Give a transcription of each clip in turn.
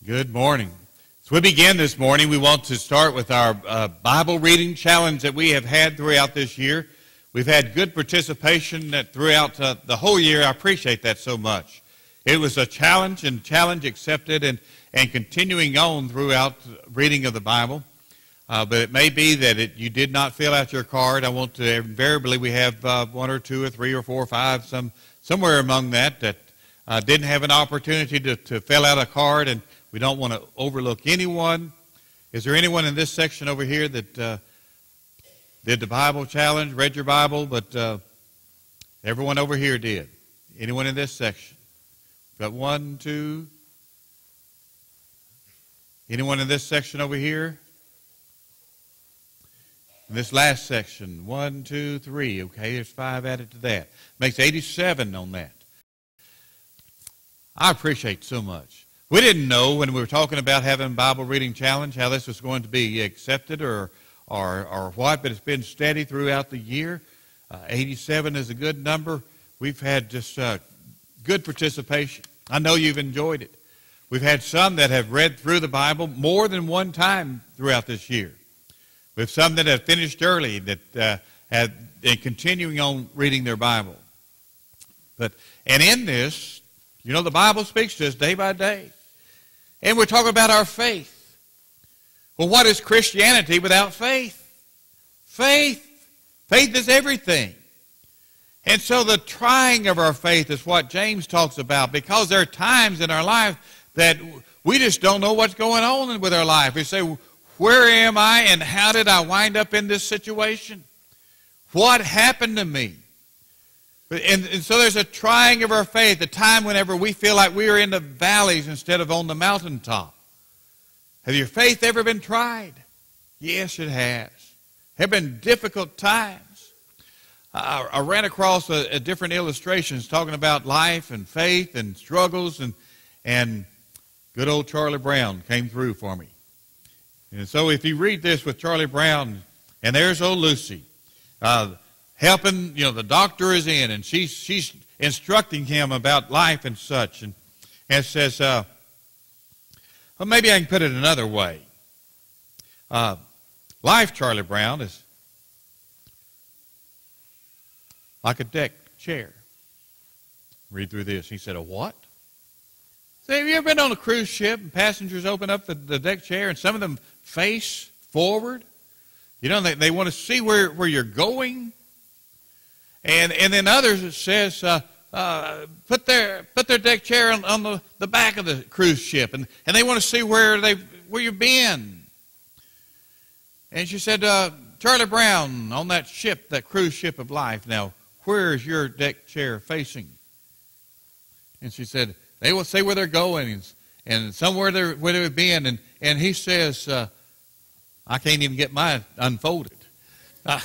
Good morning. As we begin this morning, we want to start with our Bible reading challenge that we have had throughout this year. We've had good participation throughout the whole year. I appreciate that so much. It was a challenge and challenge accepted and continuing on throughout reading of the Bible. But it may be that you did not fill out your card. I want to invariably we have one or two or three or four or five, somewhere among that didn't have an opportunity to fill out a card, and we don't want to overlook anyone. Is there anyone in this section over here that did the Bible challenge, read your Bible, but everyone over here did? Anyone in this section? Got one, two. Anyone in this section over here? In this last section, 1, 2, 3. Okay, there's 5 added to that. Makes 87 on that. I appreciate so much. We didn't know when we were talking about having a Bible reading challenge how this was going to be accepted or what, but it's been steady throughout the year. 87 is a good number. We've had just good participation. I know you've enjoyed it. We've had some that have read through the Bible more than one time throughout this year. We have some that have finished early that have been continuing on reading their Bible. And in this, you know, the Bible speaks to us day by day. And we're talking about our faith. Well, what is Christianity without faith? Faith. Faith is everything. And so the trying of our faith is what James talks about, because there are times in our life that we just don't know what's going on with our life. We say, where am I and how did I wind up in this situation? What happened to me? And so there's a trying of our faith, a time whenever we feel like we are in the valleys instead of on the mountaintop. Have your faith ever been tried? Yes, it has. Have been difficult times. I ran across a different illustrations talking about life and faith and struggles, and good old Charlie Brown came through for me. And so if you read this with Charlie Brown, and there's old Lucy, helping, you know, the doctor is in, and she's instructing him about life and such, and it says, well, maybe I can put it another way. Life, Charlie Brown, is like a deck chair. Read through this. He said, a what? Say, have you ever been on a cruise ship and passengers open up the deck chair and some of them face forward? You know, they want to see where you're going. And then others, it says, put their deck chair on the back of the cruise ship, and they want to see where you've been. And she said, Charlie Brown, on that ship, that cruise ship of life, now, where is your deck chair facing? And she said, they will say where they're going and somewhere where they've been. And he says, I can't even get mine unfolded. I'm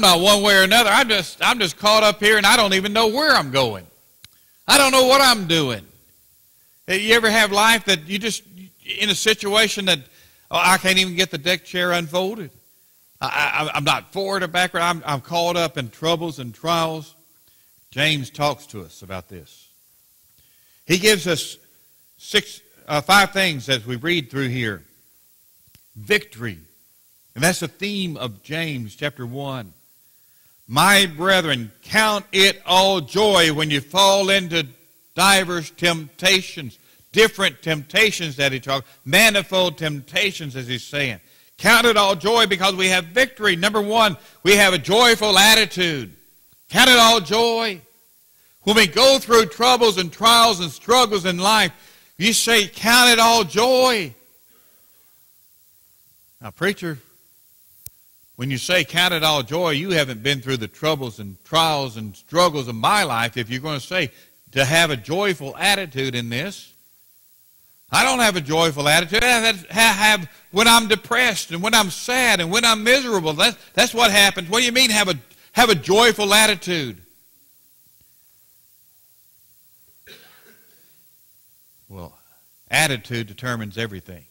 not one way or another. I'm just caught up here, and I don't even know where I'm going. I don't know what I'm doing. You ever have life that you just in a situation that I can't even get the deck chair unfolded? I'm not forward or backward. I'm caught up in troubles and trials. James talks to us about this. He gives us 5 things as we read through here. Victory. And that's the theme of James chapter 1. My brethren, count it all joy when you fall into divers temptations. Different temptations that he talks. Manifold temptations, as he's saying. Count it all joy because we have victory. Number 1, we have a joyful attitude. Count it all joy. When we go through troubles and trials and struggles in life, you say, count it all joy. Now, preacher, when you say count it all joy, you haven't been through the troubles and trials and struggles of my life if you're going to say to have a joyful attitude in this. I don't have a joyful attitude. I have when I'm depressed and when I'm sad and when I'm miserable. That's what happens. What do you mean have a joyful attitude? Well, attitude determines everything.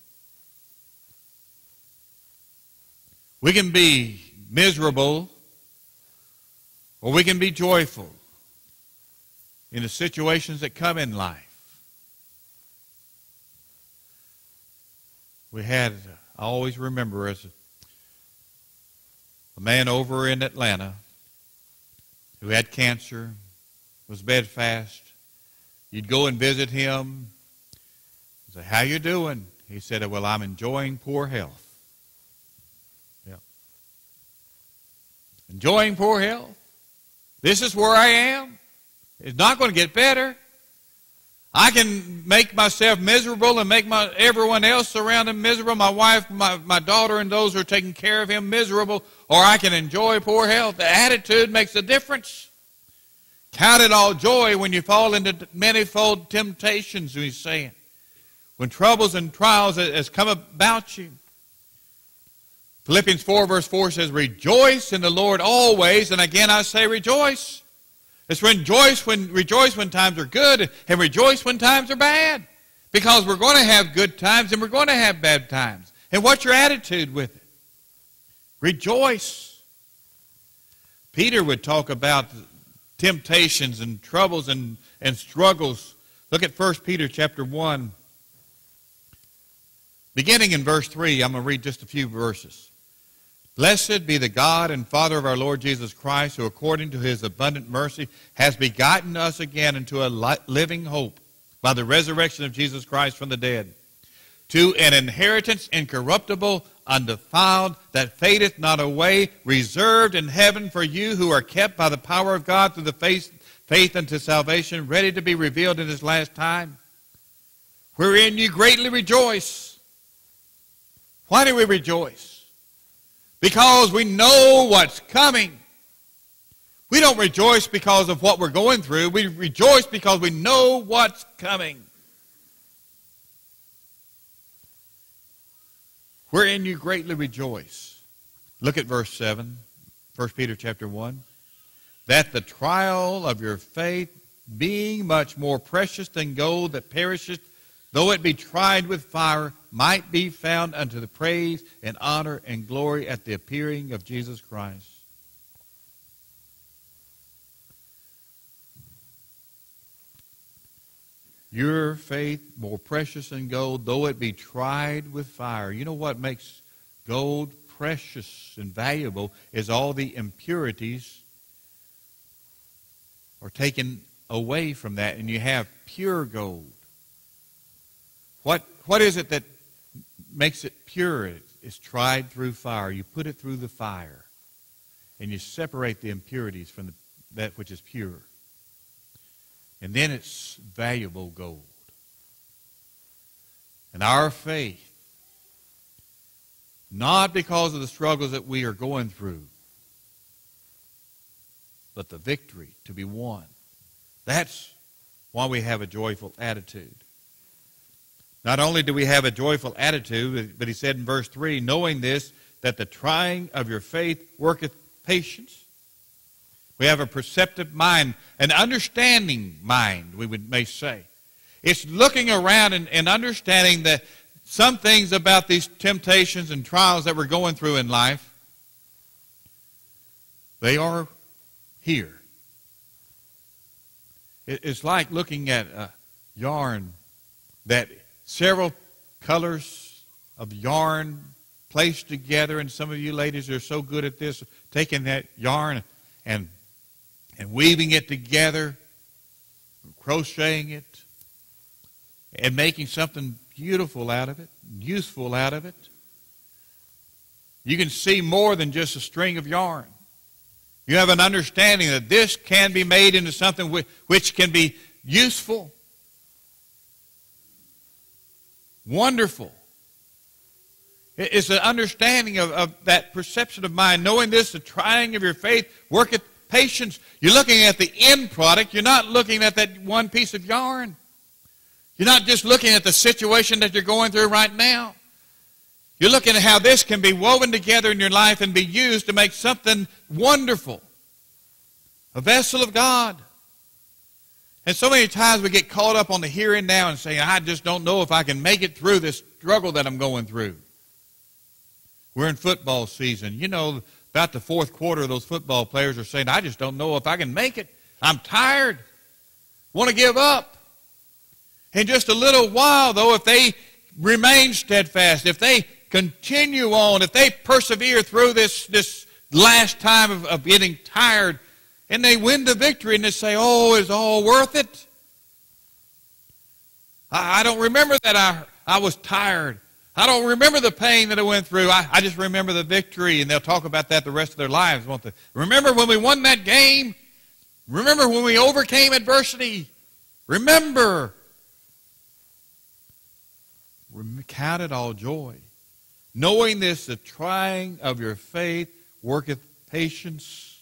We can be miserable or we can be joyful in the situations that come in life. I always remember as a man over in Atlanta who had cancer, was bedfast. You'd go and visit him. Say, how you doing? He said, well, I'm enjoying poor health. Yeah. Enjoying poor health. This is where I am. It's not going to get better. I can make myself miserable and make everyone else around him miserable, my wife, my daughter, and those who are taking care of him miserable, or I can enjoy poor health. The attitude makes a difference. Count it all joy when you fall into manifold temptations, he's saying. When troubles and trials has come about you. Philippians 4 verse 4 says, rejoice in the Lord always. And again I say rejoice. It's rejoice when times are good and rejoice when times are bad. Because we're going to have good times and we're going to have bad times. And what's your attitude with it? Rejoice. Peter would talk about temptations and troubles and struggles. Look at 1 Peter chapter 1. Beginning in verse 3, I'm going to read just a few verses. Blessed be the God and Father of our Lord Jesus Christ, who according to his abundant mercy has begotten us again into a living hope by the resurrection of Jesus Christ from the dead, to an inheritance incorruptible, undefiled, that fadeth not away, reserved in heaven for you who are kept by the power of God through the faith unto salvation, ready to be revealed in his last time, wherein you greatly rejoice. Why do we rejoice? Because we know what's coming. We don't rejoice because of what we're going through. We rejoice because we know what's coming. Wherein you greatly rejoice. Look at verse 7, 1 Peter chapter 1. That the trial of your faith, being much more precious than gold that perisheth, though it be tried with fire, might be found unto the praise and honor and glory at the appearing of Jesus Christ. Your faith more precious than gold, though it be tried with fire. You know what makes gold precious and valuable is all the impurities are taken away from that, and you have pure gold. What is it that makes it pure? It's tried through fire. You put it through the fire, and you separate the impurities from that which is pure. And then it's valuable gold. And our faith, not because of the struggles that we are going through, but the victory to be won. That's why we have a joyful attitude. Not only do we have a joyful attitude, but he said in verse 3, knowing this, that the trying of your faith worketh patience. We have a perceptive mind, an understanding mind, we may say. It's looking around and understanding that some things about these temptations and trials that we're going through in life, they are here. It's like looking at a yarn that several colors of yarn placed together, and some of you ladies are so good at this, taking that yarn and weaving it together, crocheting it, and making something beautiful out of it, useful out of it. You can see more than just a string of yarn. You have an understanding that this can be made into something which can be useful, wonderful. It's an understanding of that perception of mind. Knowing this, the trying of your faith worketh patience. You're looking at the end product. You're not looking at that one piece of yarn. You're not just looking at the situation that you're going through right now. You're looking at how this can be woven together in your life and be used to make something wonderful. A vessel of God. And so many times we get caught up on the here and now and saying, I just don't know if I can make it through this struggle that I'm going through. We're in football season. You know, about the fourth quarter, those football players are saying, I just don't know if I can make it. I'm tired. Want to give up. In just a little while, though, if they remain steadfast, if they continue on, if they persevere through this last time of getting tired, and they win the victory and they say, oh, it's all worth it. I don't remember that I was tired. I don't remember the pain that I went through. I just remember the victory, and they'll talk about that the rest of their lives, won't they? Remember when we won that game? Remember when we overcame adversity? Remember. Count it all joy. Knowing this, the trying of your faith worketh patience.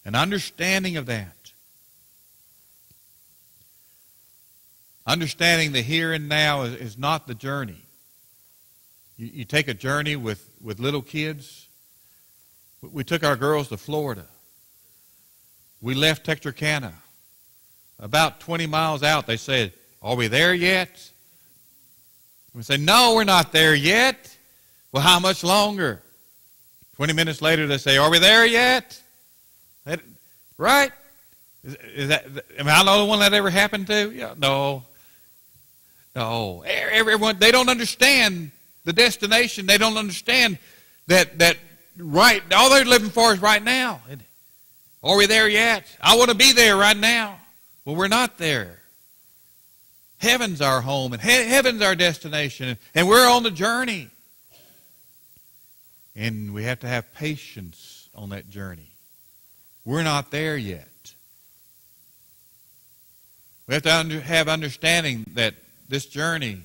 An understanding of that. Understanding the here and now is not the journey. You take a journey with little kids. We took our girls to Florida. We left Texarkana. About 20 miles out, they said, are we there yet? We say, no, we're not there yet. Well, how much longer? 20 minutes later, they say, are we there yet? Right? Is that, am I the only one that ever happened to? Yeah, no. No. Everyone, they don't understand the destination. They don't understand that right, all they're living for is right now. Are we there yet? I want to be there right now. Well, we're not there. Heaven's our home, and heaven's our destination, and we're on the journey. And we have to have patience on that journey. We're not there yet. We have to have understanding that this journey,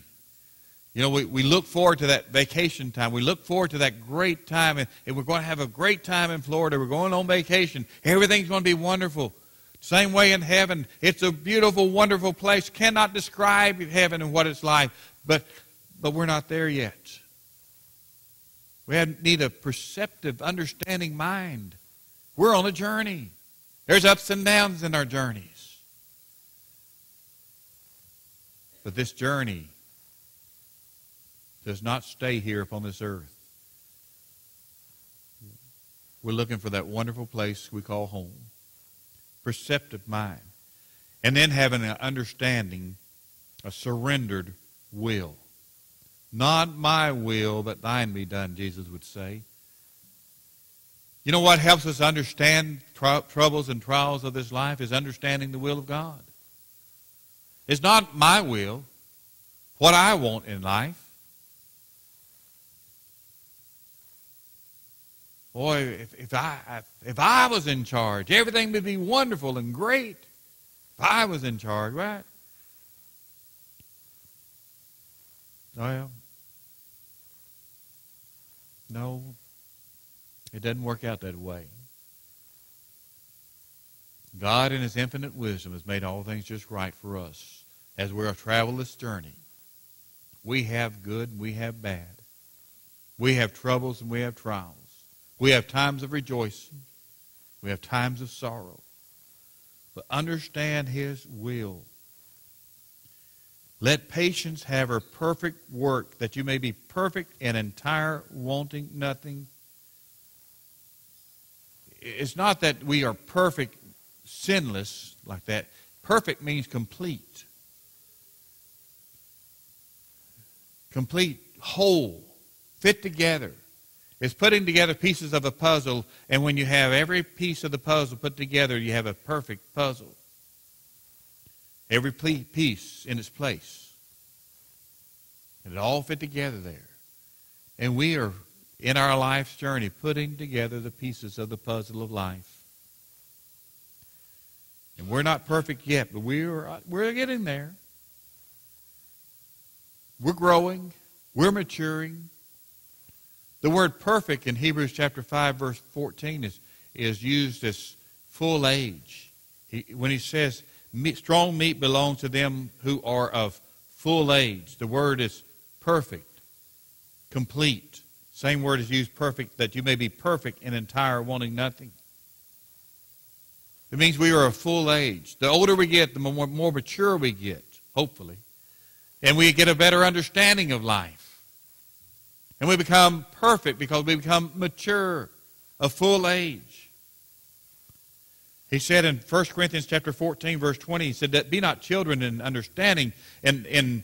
you know, we look forward to that vacation time. We look forward to that great time, and we're going to have a great time in Florida. We're going on vacation. Everything's going to be wonderful. Same way in heaven. It's a beautiful, wonderful place. Cannot describe heaven and what it's like, but we're not there yet. We need a perceptive, understanding mind. We're on a journey. There's ups and downs in our journeys. But this journey does not stay here upon this earth. We're looking for that wonderful place we call home. Perceptive mind. And then having an understanding, a surrendered will. Not my will, but thine be done, Jesus would say. You know what helps us understand troubles and trials of this life is understanding the will of God. It's not my will, what I want in life. Boy, if I was in charge, everything would be wonderful and great. If I was in charge, right? Well, no, it doesn't work out that way. God in His infinite wisdom has made all things just right for us as we travel this journey. We have good and we have bad. We have troubles and we have trials. We have times of rejoicing. We have times of sorrow. But understand His will. Let patience have her perfect work, that you may be perfect and entire, wanting nothing. It's not that we are perfect, sinless, like that. Perfect means complete. Complete, whole, fit together. It's putting together pieces of a puzzle, and when you have every piece of the puzzle put together, you have a perfect puzzle. Every piece in its place. And it all fit together there. And we are, in our life's journey, putting together the pieces of the puzzle of life. And we're not perfect yet, but we're getting there. We're growing. We're maturing. The word perfect in Hebrews chapter 5, verse 14 is used as full age. When he says strong meat belongs to them who are of full age, the word is perfect, complete. Same word is used, perfect, that you may be perfect and entire, wanting nothing. It means we are of full age. The older we get, the more mature we get, hopefully. And we get a better understanding of life. And we become perfect because we become mature, of full age. He said in 1 Corinthians chapter 14, verse 20, he said that be not children in understanding, in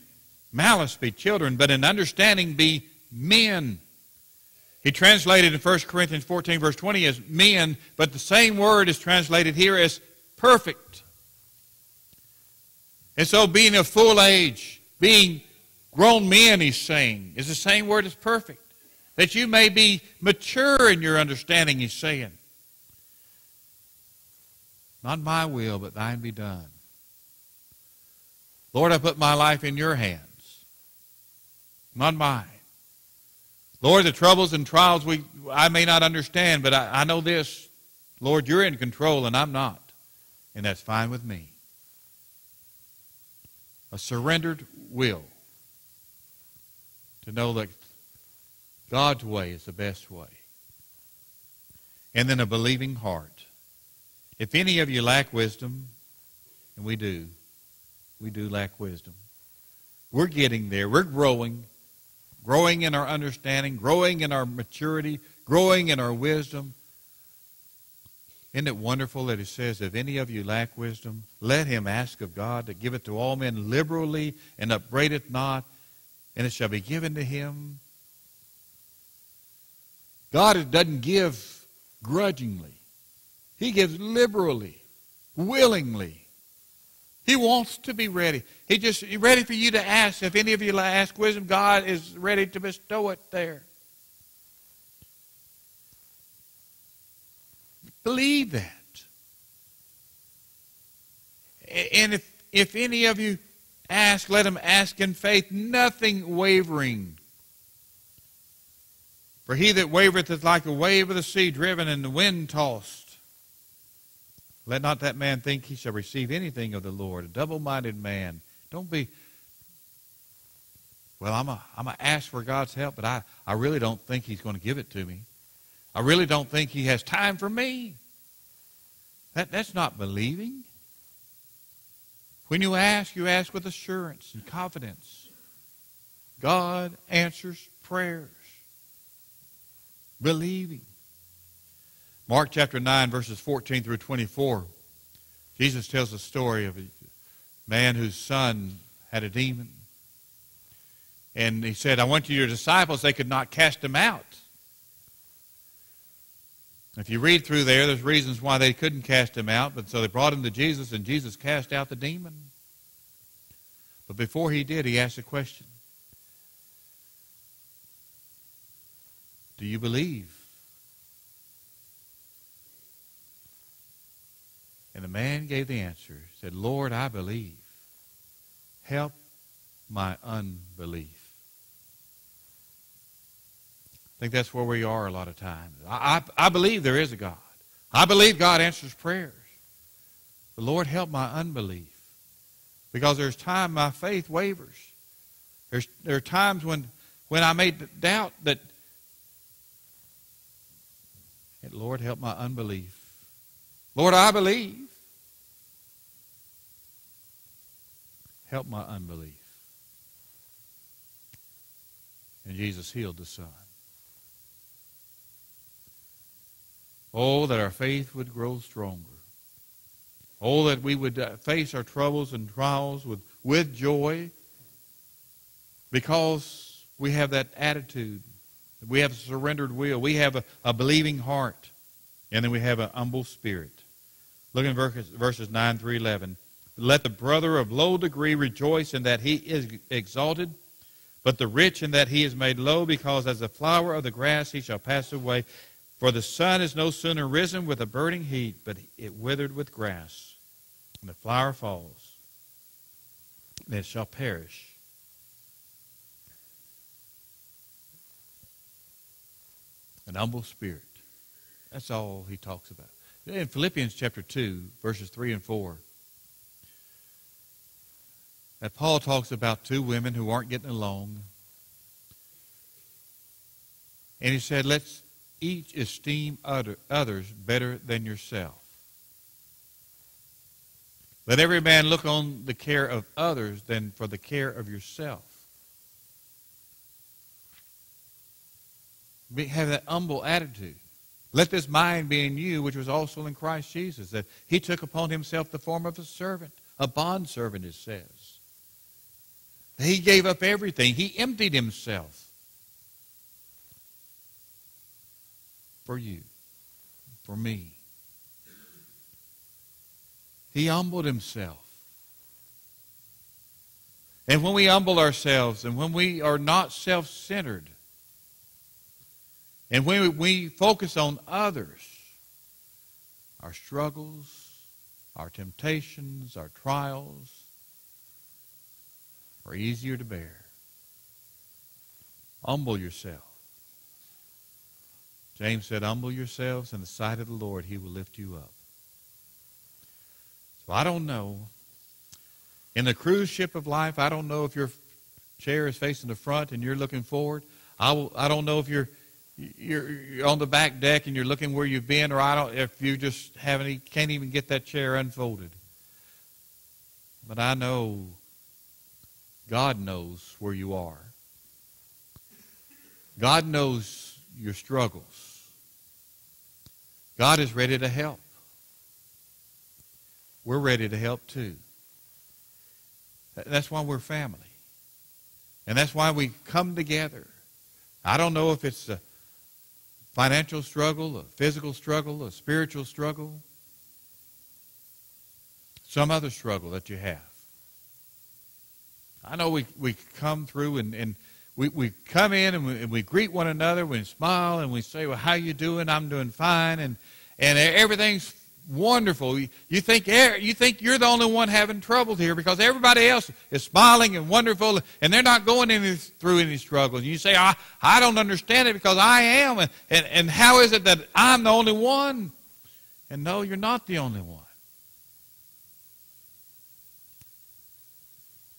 malice be children, but in understanding be men. He translated in 1 Corinthians 14, verse 20 as men, but the same word is translated here as perfect. And so being of full age, being grown men, he's saying, is the same word as perfect. That you may be mature in your understanding, he's saying. Not my will, but thine be done. Lord, I put my life in your hands, not mine. Lord, the troubles and trials I may not understand, but I know this. Lord, you're in control and I'm not. And that's fine with me. A surrendered will to know that God's way is the best way. And then a believing heart. If any of you lack wisdom, and we do lack wisdom. We're getting there. We're growing in our understanding, growing in our maturity, growing in our wisdom. Isn't it wonderful that it says, if any of you lack wisdom, let him ask of God to give it to all men liberally and upbraid it not, and it shall be given to him. God doesn't give grudgingly. He gives liberally, willingly. He wants to be ready. He's ready for you to ask. If any of you ask wisdom, God is ready to bestow it there. Believe that. And if any of you ask, let him ask in faith, nothing wavering. For he that wavereth is like a wave of the sea, driven and the wind tossed. Let not that man think he shall receive anything of the Lord. A double-minded man. Don't be, well, I'm going to ask for God's help, but I really don't think he's going to give it to me. I really don't think he has time for me. That's not believing. When you ask with assurance and confidence. God answers prayers. Believing. Mark chapter 9, verses 14 through 24. Jesus tells the story of a man whose son had a demon. And he said, I went to your disciples, they could not cast him out. If you read through there's reasons why they couldn't cast him out. But so they brought him to Jesus, and Jesus cast out the demon. But before he did, he asked a question. Do you believe? And the man gave the answer. He said, Lord, I believe. Help my unbelief. I think that's where we are a lot of times. I believe there is a God. I believe God answers prayers. But Lord, help my unbelief. Because there's time my faith wavers. There are times when I may doubt that, Lord, help my unbelief. Lord, I believe. Help my unbelief. And Jesus healed the son. Oh, that our faith would grow stronger. Oh, that we would face our troubles and trials with joy because we have that attitude. We have a surrendered will. We have a believing heart. And then we have an humble spirit. Look in verses 9 through 11. Let the brother of low degree rejoice in that he is exalted, but the rich in that he is made low, because as the flower of the grass he shall pass away. For the sun is no sooner risen with a burning heat, but it withered with grass, and the flower falls, and it shall perish. An humble spirit. That's all he talks about. In Philippians chapter 2, verses 3 and 4, that Paul talks about two women who aren't getting along. And he said, let's each esteem others better than yourself. Let every man look on the care of others than for the care of yourself. Have that humble attitude. Let this mind be in you, which was also in Christ Jesus, that he took upon himself the form of a servant, a bondservant, it says. He gave up everything. He emptied himself for you, for me. He humbled himself. And when we humble ourselves and when we are not self-centered and when we focus on others, our struggles, our temptations, our trials are easier to bear. Humble yourself. James said, humble yourselves in the sight of the Lord. He will lift you up. So I don't know. In the cruise ship of life, I don't know if your chair is facing the front and you're looking forward. I don't know if you're on the back deck and you're looking where you've been, or if you just can't even get that chair unfolded. But I know God knows where you are. God knows your struggles. God is ready to help. We're ready to help too. That's why we're family. And that's why we come together. I don't know if it's a financial struggle, a physical struggle, a spiritual struggle, some other struggle that you have. I know we come through and we come in and we greet one another, we smile and we say, well, how you doing? I'm doing fine. And everything's wonderful. You think you're the only one having trouble here because everybody else is smiling and wonderful and they're not going through any struggles. And you say, I don't understand it because I am. And how is it that I'm the only one? And no, you're not the only one.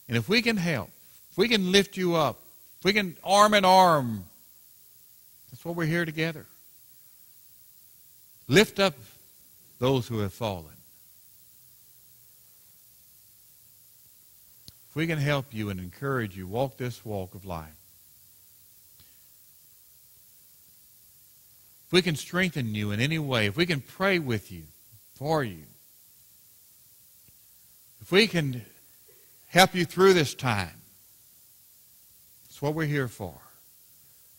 And if we can help, if we can lift you up, if we can arm in arm, that's what we're here together. Lift up those who have fallen. If we can help you and encourage you, walk this walk of life. If we can strengthen you in any way, if we can pray with you, for you, if we can help you through this time, that's what we're here for.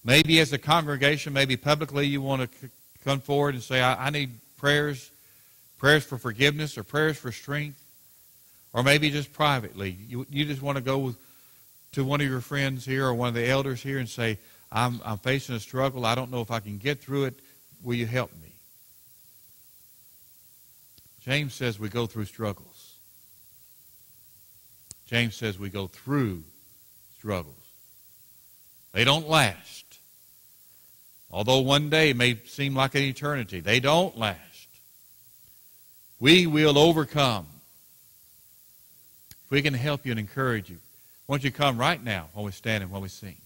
Maybe as a congregation, maybe publicly you want to come forward and say, I need prayers for forgiveness or prayers for strength. Or maybe just privately. You just want to go to one of your friends here or one of the elders here and say, I'm facing a struggle. I don't know if I can get through it. Will you help me? James says we go through struggles. James says we go through struggles. They don't last. Although one day may seem like an eternity, they don't last. We will overcome. If we can help you and encourage you, why don't you come right now while we stand and while we sing.